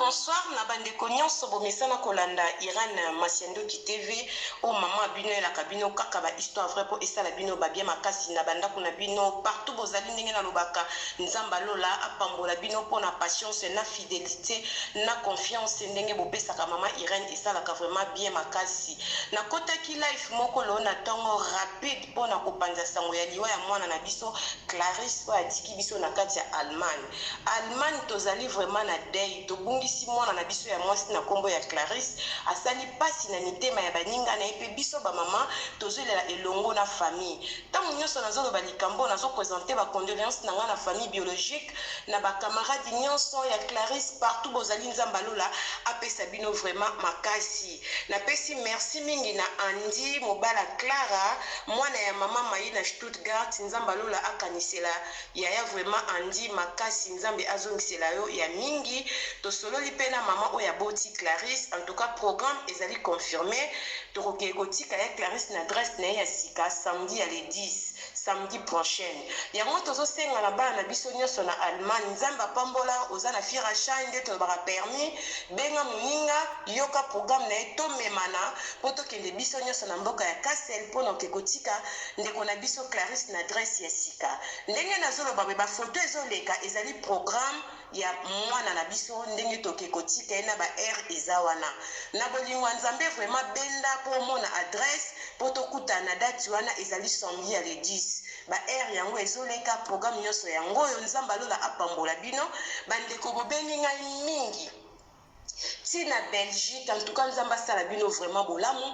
bonsoir na bande nyonso bomesana kolanda Iran Masiando ki TV o mama bino la kabino kaka ba histoire vrai po esala bino ba bien makasi na banda kuna bino partout bozali ndenge na lobaka nzamba lola apambola bino pona patience na fidélité na confiance ndenge bopesaka mama Iran esala ka vraiment bien makasi na kota ki life moko lo na tongo rapide pona kopanza sango ya liwa ya mwana na biso Clarisse po atiki biso na kati ya Allemagne tozali vraiment na day tobungisi mwana na biso ya mwasi na kombo ya Clarisse asali pasi na mitema ya baninga na epe biso ba mama tozolela elongo na famille tango nyonso nazo ba likambo nazo présenter ba condoléances na na famille biologique na ba camarades nyonso ya Clarisse partout bozali nzamba lola apesa bino vraiment makasi na pesi merci mingi na Andi Mobala Clara mwana ya mama Mayi na Stuttgart nzamba lola akanisela ya vraiment Andi makasi nzambe azongisela yo ya mingi to sololi pena mama oya boti Clarisse en tout cas programme ezali confirmé to kotika ya Clarisse na adresse na ya sika samedi à les 10 samedi prochain yango tozo senga na bana biso nyonso na Allemagne nzamba pambola ozana fira shande to bara permis benga muninga yoka programme na eto memana poto kende biso nyonso na mboka ya Kassel pona kotika ndeko na biso Clarisse na adresse ya sika ndenge nazolo ba photo ezoleka ezali programme ya mwana na biso ndenge tokekotika na ba air ezawana na bolingwa nzambe vraiment benda po mona adresse poto kutana date wana ezali samedi à les 10 ba air yango ezoleka programme nyonso yango yo nzamba lola apambola bino bandeko bobengi ngai mingi tina Belgique en tout cas nzamba sala bino vraiment bolamu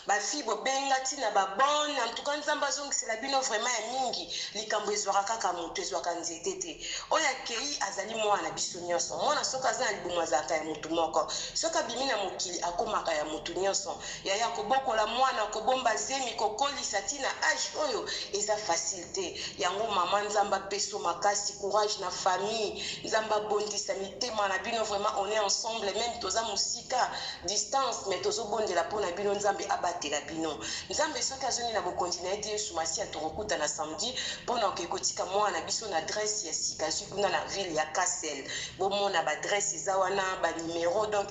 ba fille bobenga tina ba bonne en tout cas nzamba zongi c'est la bino vraiment ya mingi likambo ezwaka kaka moto ezwaka nzete te oya kei azali mwana biso nyonso mwana soka azana libumu azaka ya motu moko soka bimina mokili akomaka ya motu nyonso ya kobokola mwana kobomba zemi kokolisa tina age oyo eza facilité yango mama nzamba peso makasi courage na famille nzamba bondisa mitema na bino vraiment on est ensemble même toza musika distance mais tozo bondela pona bino nzambe abatela bino nzambe soki azoni na bokonzi na ete sumasi ya tokokuta na samedi pona okekotika mwana biso na adresse ya sika kuna na ville ya Kassel bomona ba adresse eza wana ba numéro donc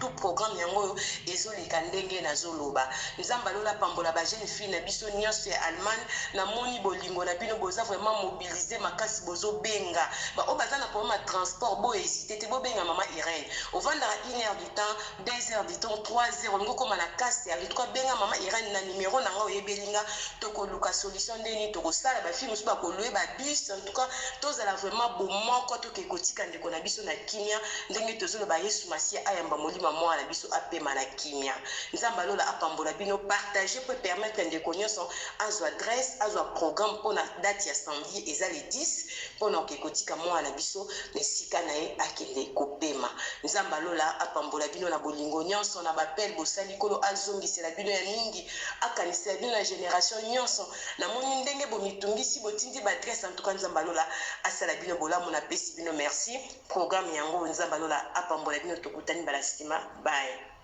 tout programme yango ezoleka ndenge nazoloba nzamba lola pambola ba jeune fille na biso nyonso ya Allemagne na moni bolingo na bino boza vraiment mobiliser makasi bozo benga ba obaza na problème transport bo hésiter te bo benga mama Irène ovanda 1 heure du temps 2 heures du temps 3 heures ngoko mana kasi ali to benga mama Irène na numéro na ngo yebelinga to ko luka solution ndeni to ko sala ba fille musuba ko louer ba bus en tout cas tozala vraiment bon moko to ke kotika ndeko na biso na kimia ndenge tozolo ba Yesu Masia ayamba molima mwana biso apema na kimia nzamba lola apambola bino partager pour permettre ndeko nyonso azo adresse azo programme pona date ya samedi eza les 10 pona ke kotika mwana biso nesika na ye akende kopema nzamba lola apambola bino na bolingo nyonso na bapel bosali kolo azongisela bino ya mingi akanisela bino na génération nyonso na moni ndenge bomitungisi botindi ba adresse en tout cas nzamba lola asala bino bolamu na pesi bino merci programme yango nzamba lola apambola bino tokutani bala sima bye.